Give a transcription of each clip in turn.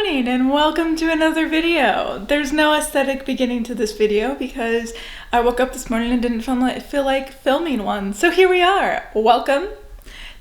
morning and welcome to another video. There's no aesthetic beginning to this video because I woke up this morning and didn't feel like filming one. So here we are. Welcome.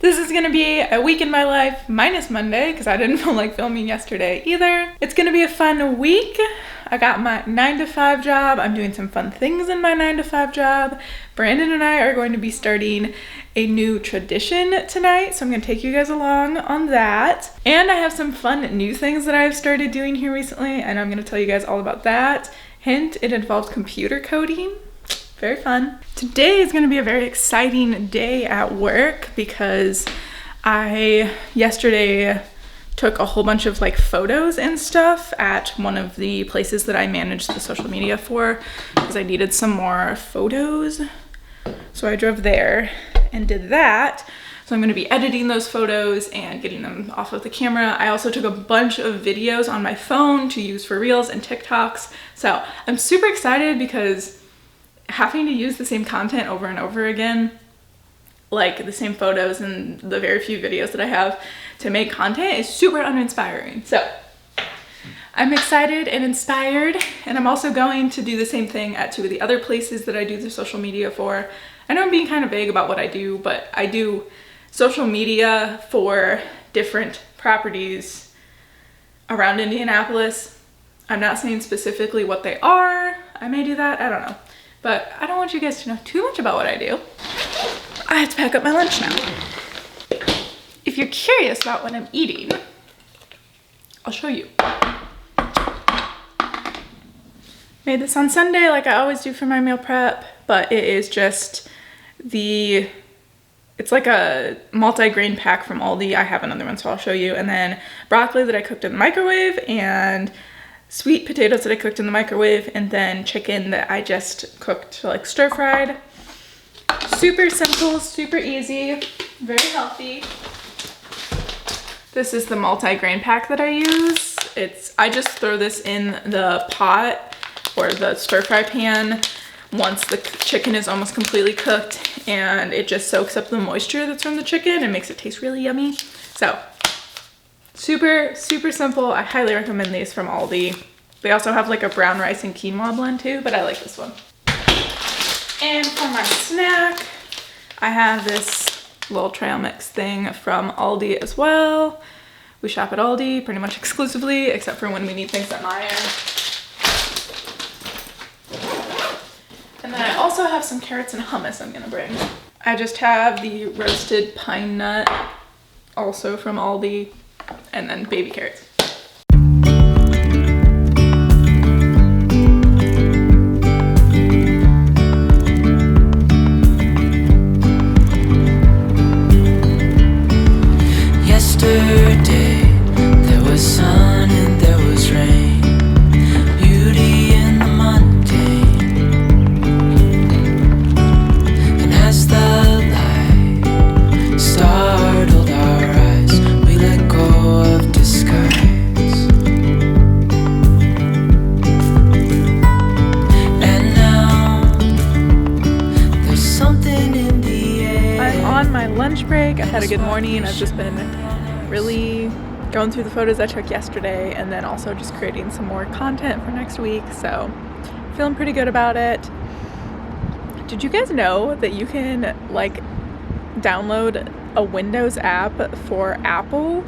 This is gonna be a week in my life minus Monday because I didn't feel like filming yesterday either. It's gonna be a fun week. I got my 9-to-5 job. I'm doing some fun things in my 9-to-5 job. Brandon and I are going to be starting a new tradition tonight, so I'm gonna take you guys along on that. And I have some fun new things that I've started doing here recently, and I'm gonna tell you guys all about that. Hint, it involves computer coding. Very fun. Today is gonna be a very exciting day at work because I yesterday took a whole bunch of photos and stuff at one of the places that I managed the social media for because I needed some more photos. So I drove there and did that. So I'm gonna be editing those photos and getting them off of the camera. I also took a bunch of videos on my phone to use for Reels and TikToks. So I'm super excited because having to use the same content over and over again, like the same photos and the very few videos that I have to make content, is super uninspiring. So I'm excited and inspired, and I'm also going to do the same thing at two of the other places that I do the social media for. I know I'm being kind of vague about what I do, but I do social media for different properties around Indianapolis. I'm not saying specifically what they are. I may do that, I don't know. But I don't want you guys to know too much about what I do. I have to pack up my lunch now. If you're curious about what I'm eating, I'll show you. Made this on Sunday like I always do for my meal prep, but it is just it's like a multi-grain pack from Aldi. I have another one, so I'll show you. And then broccoli that I cooked in the microwave, and sweet potatoes that I cooked in the microwave, and then chicken that I just cooked stir-fried. Super simple, super easy, very healthy. This is the multi-grain pack that I use. I just throw this in the pot or the stir-fry pan once the chicken is almost completely cooked, and it just soaks up the moisture that's from the chicken and makes it taste really yummy. So super, super simple. I highly recommend these from Aldi. They also have a brown rice and quinoa blend too, but I like this one. And for my snack, I have this little trail mix thing from Aldi as well. We shop at Aldi pretty much exclusively, except for when we need things at Meijer. And then I also have some carrots and hummus I'm gonna bring. I just have the roasted pine nut, also from Aldi, and then baby carrots. Yesterday, there was sun and there was rain, beauty in the mundane. And as the light startled our eyes, we let go of disguise. And now, there's something in the air. I'm on my lunch break. I've had a good morning. I've just been really going through the photos I took yesterday and then also just creating some more content for next week, so feeling pretty good about it. Did you guys know that you can download a Windows app for Apple,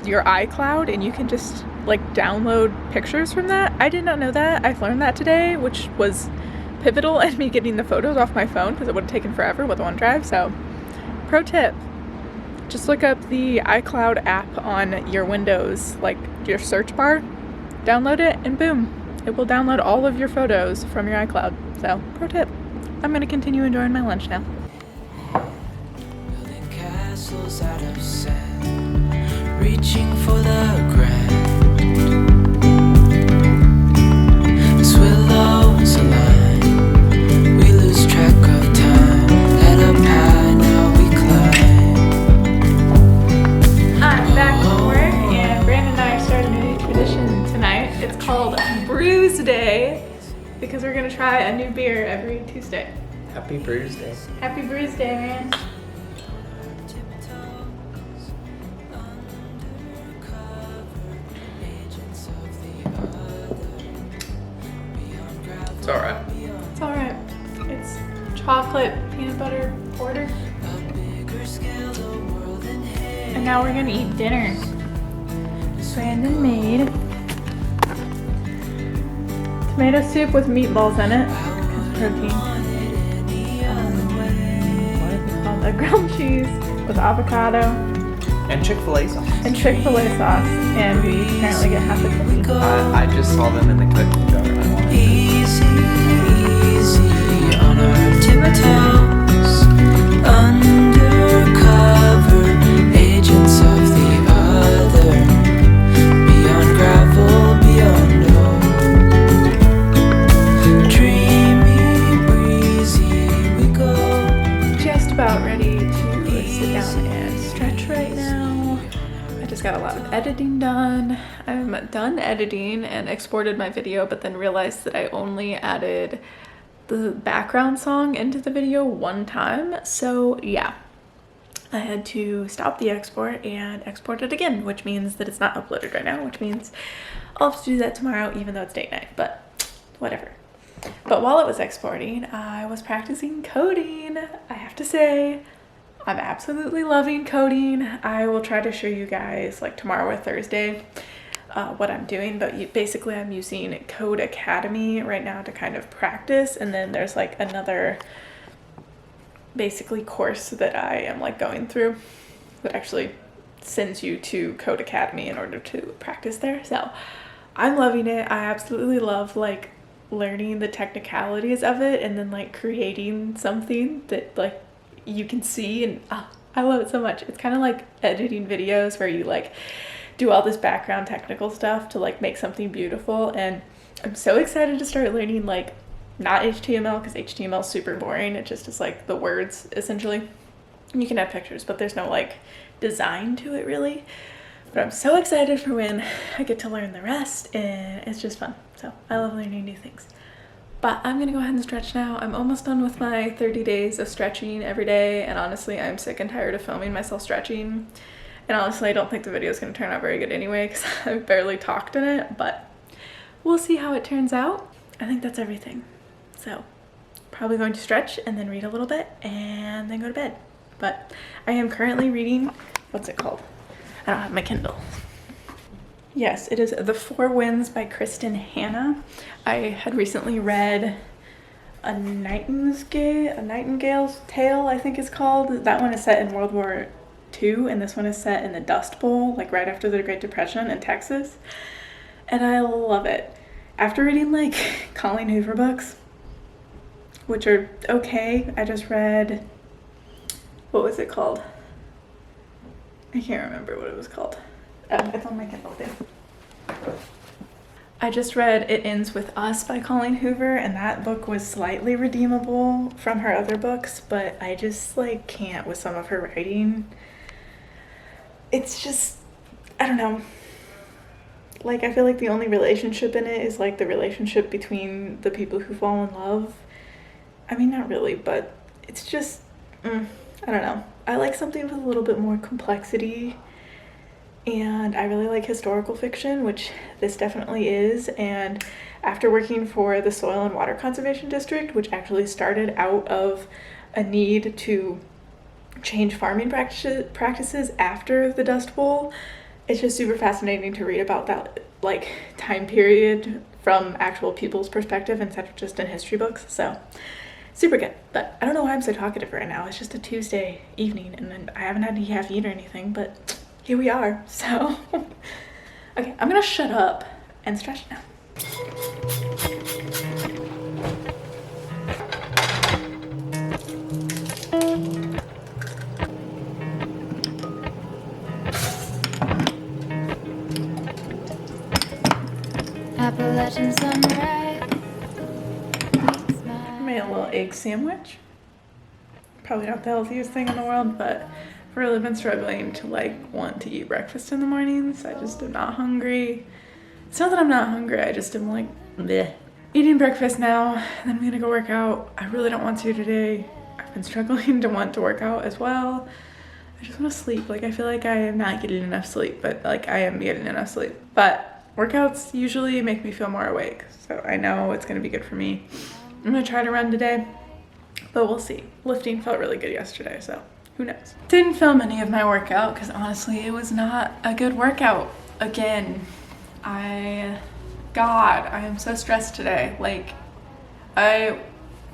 your iCloud, and you can just download pictures from that? I did not know that. I learned that today, which was pivotal in me getting the photos off my phone because it would have taken forever with OneDrive. So pro tip, just look up the iCloud app on your Windows, your search bar, download it, and boom, it will download all of your photos from your iCloud. So, pro tip. I'm gonna continue enjoying my lunch now. Building castles out of sand, reaching for the grand. As willows align, we lose track of time. Head up high, now we climb. I'm back from work, and Brandon and I are starting a new tradition tonight. It's called Brews Day because we're gonna try a new beer every Tuesday. Happy Brews Day. Happy Brews Day, man. It's alright. It's alright. It's chocolate peanut butter porter. And now we're gonna eat dinner. Brandon made tomato soup with meatballs in it. It's protein. What is it called? A grilled cheese with avocado. And Chick-fil-A sauce. And Chick-fil-A sauce. And we apparently get half a cookie. I just saw them in the cookie jar. I wanted Easy, easy on our tiptoes, undercover agents of the other, beyond gravel, beyond road, dreamy, breezy we go. Just about ready to sit down and stretch right now. I just got a lot of editing done. I'm done editing and exported my video, but then realized that I only added the background song into the video one time. So yeah, I had to stop the export and export it again, which means that it's not uploaded right now, which means I'll have to do that tomorrow, even though it's date night, but whatever. But while it was exporting, I was practicing coding. I have to say, I'm absolutely loving coding. I will try to show you guys like tomorrow or Thursday what I'm doing, but basically I'm using Code Academy right now to kind of practice, and then there's like another basically course that I am like going through that actually sends you to Code Academy in order to practice there. So I'm loving it. I absolutely love like learning the technicalities of it and then like creating something that like you can see, and I love it so much. It's kind of like editing videos where you like do all this background technical stuff to like make something beautiful, and I'm so excited to start learning like not HTML, because HTML is super boring. It just is like the words essentially. You can add pictures, but there's no like design to it really. But I'm so excited for when I get to learn the rest, and it's just fun. So I love learning new things. But I'm gonna go ahead and stretch now. I'm almost done with my 30 days of stretching every day, and honestly I'm sick and tired of filming myself stretching. And honestly I don't think the video is gonna turn out very good anyway, because I've barely talked in it, but we'll see how it turns out. I think that's everything. So probably going to stretch and then read a little bit and then go to bed. But I am currently reading, what's it called? I don't have my Kindle. Yes, it is The Four Winds by Kristen Hanna. I had recently read A Nightingale's Tale, I think it's called. That one is set in World War II, and this one is set in the Dust Bowl, like right after the Great Depression in Texas. And I love it. After reading like Colleen Hoover books, which are okay, I just read, what was it called? I can't remember what it was called. It's on my Kindle too. I just read It Ends With Us by Colleen Hoover, and that book was slightly redeemable from her other books, but I just like can't with some of her writing. It's just, I don't know. Like I feel like the only relationship in it is like the relationship between the people who fall in love. I mean, not really, but it's just, I don't know. I like something with a little bit more complexity. And I really like historical fiction, which this definitely is. And after working for the Soil and Water Conservation District, which actually started out of a need to change farming practices after the Dust Bowl, it's just super fascinating to read about that like time period from actual people's perspective instead of just in history books. So super good. But I don't know why I'm so talkative right now. It's just a Tuesday evening and then I haven't had any caffeine or anything, but here we are. So okay, I'm gonna shut up and stretch now. Appalachian sunrise. Made a little egg sandwich. Probably not the healthiest thing in the world, but I've really been struggling to like want to eat breakfast in the mornings. I just am not hungry. It's not that I'm not hungry, I just am like bleh. Eating breakfast now, and then I'm gonna go work out. I really don't want to today. I've been struggling to want to work out as well. I just want to sleep. Like I feel like I am not getting enough sleep, but like I am getting enough sleep. But Workouts usually make me feel more awake, so I know it's gonna be good for me. I'm gonna try to run today, but we'll see. Lifting felt really good yesterday, so who knows? Didn't film any of my workout because honestly, it was not a good workout. Again, God, I am so stressed today. Like, I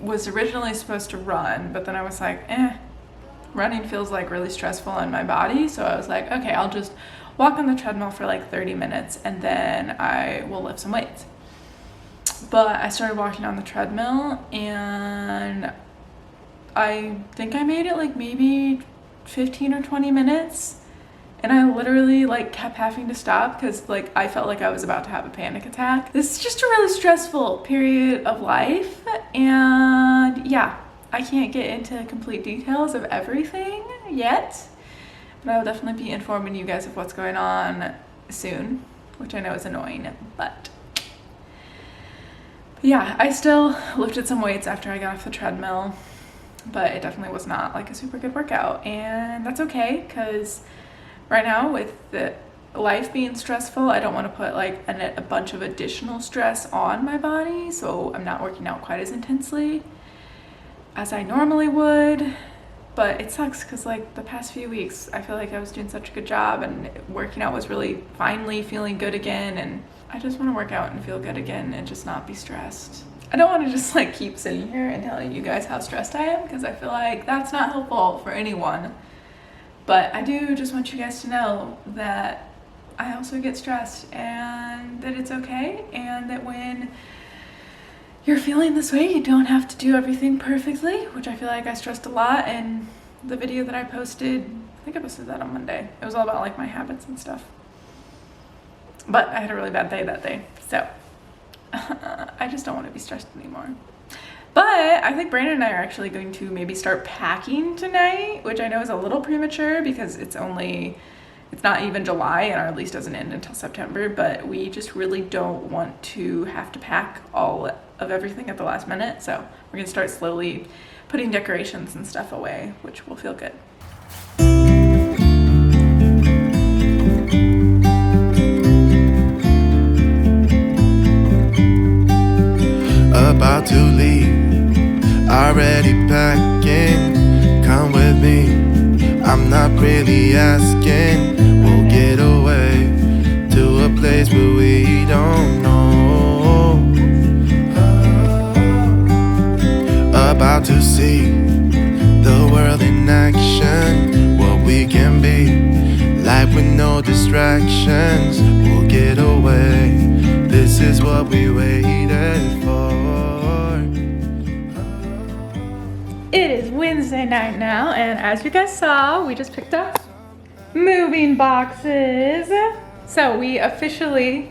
was originally supposed to run, but then I was like, running feels like really stressful on my body. So I was like, okay, I'll just walk on the treadmill for like 30 minutes and then I will lift some weights. But I started walking on the treadmill and I think I made it like maybe 15 or 20 minutes. And I literally like kept having to stop because like I felt like I was about to have a panic attack. This is just a really stressful period of life. And yeah, I can't get into complete details of everything yet, but I will definitely be informing you guys of what's going on soon, which I know is annoying, but yeah, I still lifted some weights after I got off the treadmill, but it definitely was not like a super good workout, and that's okay because right now with the life being stressful, I don't want to put like a bunch of additional stress on my body, so I'm not working out quite as intensely as I normally would. But it sucks because like the past few weeks I feel like I was doing such a good job and working out was really finally feeling good again, and I just want to work out and feel good again and just not be stressed. I don't want to just like keep sitting here and telling you guys how stressed I am because I feel like that's not helpful for anyone. But I do just want you guys to know that I also get stressed and that it's okay, and that when you're feeling this way, you don't have to do everything perfectly, which I feel like I stressed a lot in the video that I posted. I think I posted that on Monday. It was all about like my habits and stuff. But I had a really bad day that day, so I just don't want to be stressed anymore. But I think Brandon and I are actually going to maybe start packing tonight, which I know is a little premature because it's not even July and our lease doesn't end until September, but we just really don't want to have to pack all of everything at the last minute. So we're gonna start slowly putting decorations and stuff away, which will feel good. About to leave, already packing. Come with me, I'm not really asking. We'll get away to a place where we don't know. About to see the world in action, what we can be, life with no distractions. We'll get away, this is what we waited for. It is Wednesday night now, and as you guys saw, we just picked up moving boxes. So we officially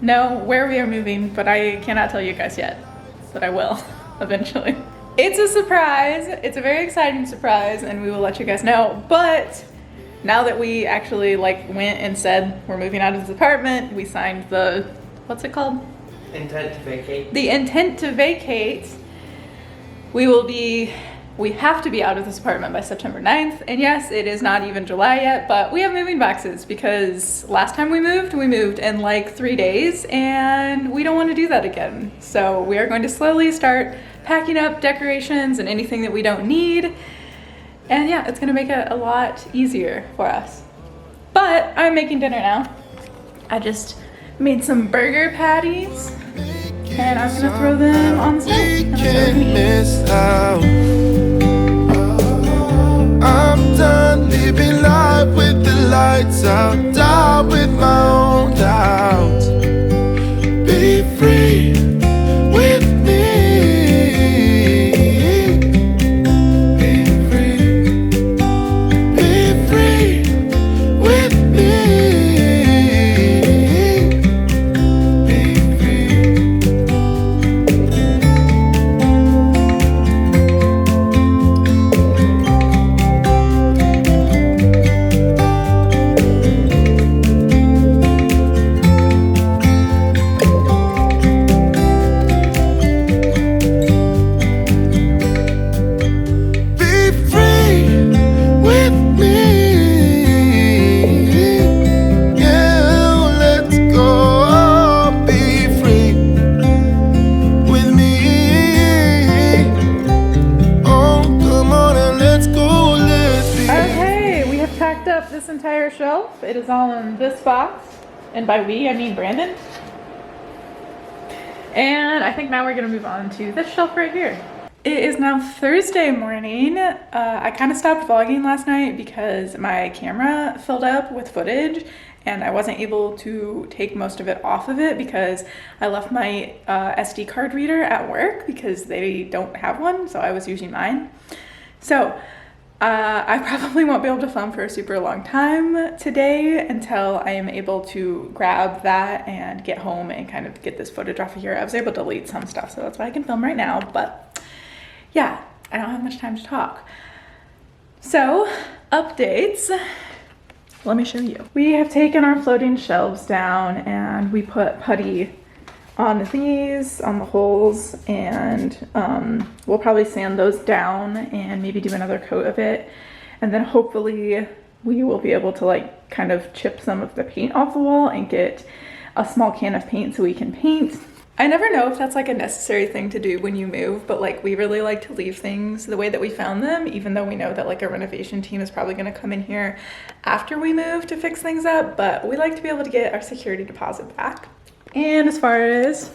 know where we are moving, but I cannot tell you guys yet, but I will eventually. It's a surprise. It's a very exciting surprise, and we will let you guys know. But now that we actually like went and said we're moving out of this apartment, we signed the, what's it called? Intent to vacate. The intent to vacate. We have to be out of this apartment by September 9th. And yes, it is not even July yet, but we have moving boxes because last time we moved in like 3 days, and we don't want to do that again. So we are going to slowly start packing up decorations and anything that we don't need. And yeah, it's gonna make it a lot easier for us. But I'm making dinner now. I just made some burger patties, and I'm gonna throw them on the stove. and I'm gonna eat. Miss out. I'm done living life with the lights out, die with my own doubts. Be free with me. Be free. Be free with me. Be free. It is all in this box, and by we I mean Brandon. And I think now we're gonna move on to this shelf right here. It is now Thursday morning. I kind of stopped vlogging last night because my camera filled up with footage and I wasn't able to take most of it off of it because I left my SD card reader at work because they don't have one, so I was using mine. So I probably won't be able to film for a super long time today until I am able to grab that and get home and kind of get this footage off of here. I was able to delete some stuff, so that's why I can film right now, but yeah, I don't have much time to talk. So, updates. Let me show you. We have taken our floating shelves down and we put putty on these, on the holes, and we'll probably sand those down and maybe do another coat of it. And then hopefully we will be able to like kind of chip some of the paint off the wall and get a small can of paint so we can paint. I never know if that's like a necessary thing to do when you move, but like we really like to leave things the way that we found them, even though we know that like a renovation team is probably gonna come in here after we move to fix things up, but we like to be able to get our security deposit back. And as far as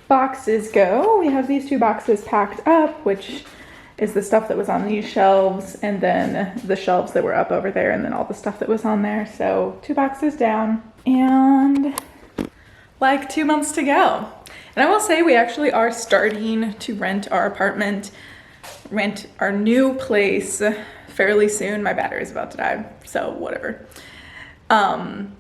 boxes go, we have these 2 boxes packed up, which is the stuff that was on these shelves, and then the shelves that were up over there, and then all the stuff that was on there. So 2 boxes down, and like 2 months to go. And I will say we actually are starting to rent our apartment, rent our new place fairly soon. My battery is about to die, so whatever.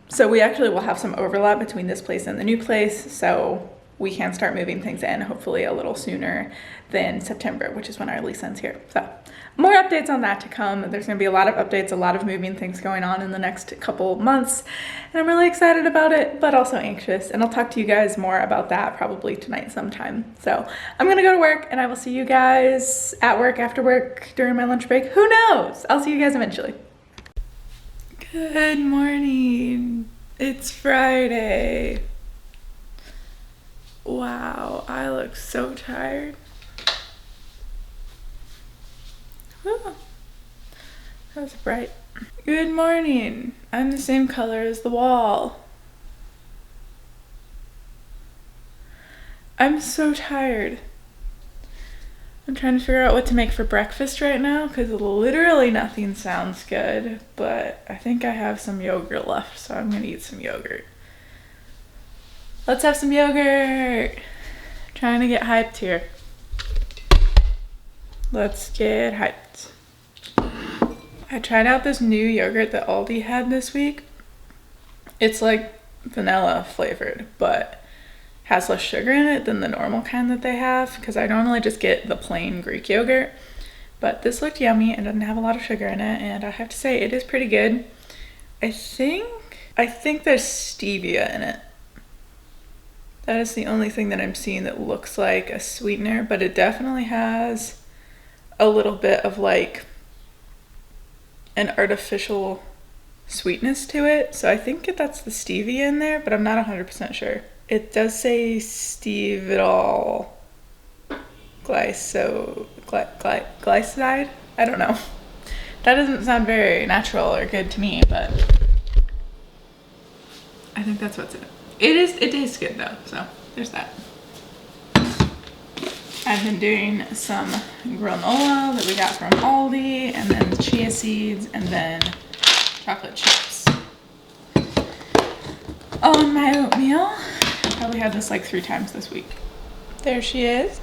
So we actually will have some overlap between this place and the new place, so we can start moving things in hopefully a little sooner than September, which is when our lease ends here. So more updates on that to come. There's gonna be a lot of updates, a lot of moving things going on in the next couple months, and I'm really excited about it, but also anxious, and I'll talk to you guys more about that probably tonight sometime. So I'm gonna go to work, and I will see you guys at work, after work, during my lunch break. Who knows? I'll see you guys eventually. Good morning. It's Friday. Wow, I look so tired. Oh, that was bright. Good morning. I'm the same color as the wall. I'm so tired. I'm trying to figure out what to make for breakfast right now because literally nothing sounds good, but I think I have some yogurt left, so I'm gonna eat some yogurt. Let's have some yogurt. Trying to get hyped here. Let's get hyped. I tried out this new yogurt that Aldi had this week. It's like vanilla flavored, but has less sugar in it than the normal kind that they have, because I normally just get the plain Greek yogurt, but this looked yummy and doesn't have a lot of sugar in it, and I have to say it is pretty good. I think there's stevia in it. That is the only thing that I'm seeing that looks like a sweetener, but it definitely has a little bit of like an artificial sweetness to it, so I think that's the stevia in there, but I'm not 100% sure. It does say stevedol glycoside? I don't know. That doesn't sound very natural or good to me, but I think that's what's in it. It tastes good though, so there's that. I've been doing some granola that we got from Aldi, and then chia seeds, and then chocolate chips. On my oatmeal. Probably had this like 3 times this week. There she is.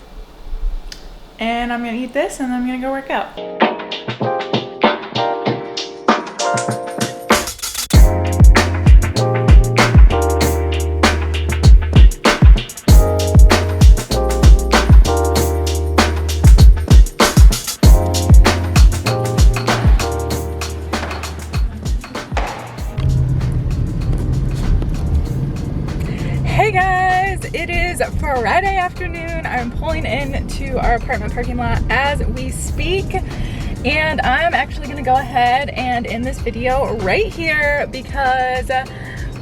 And I'm gonna eat this and then I'm gonna go work out. Hey guys, it is Friday afternoon. I'm pulling into our apartment parking lot as we speak, and I'm actually gonna go ahead and end this video right here because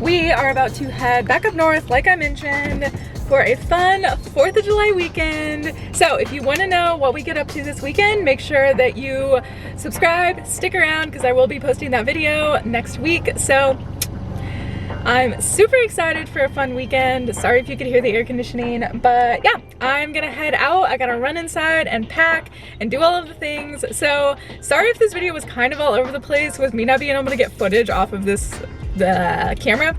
we are about to head back up north, like I mentioned, for a fun 4th of July weekend. So if you want to know what we get up to this weekend, make sure that you subscribe, stick around, because I will be posting that video next week. So I'm super excited for a fun weekend. Sorry if you could hear the air conditioning, but yeah, I'm gonna head out. I gotta run inside and pack and do all of the things. So sorry if this video was kind of all over the place with me not being able to get footage off of the camera.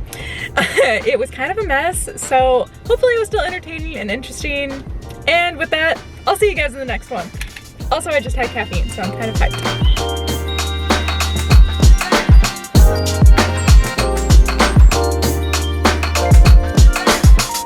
It was kind of a mess, so hopefully it was still entertaining and interesting. And with that, I'll see you guys in the next one. Also, I just had caffeine, so I'm kind of hyped.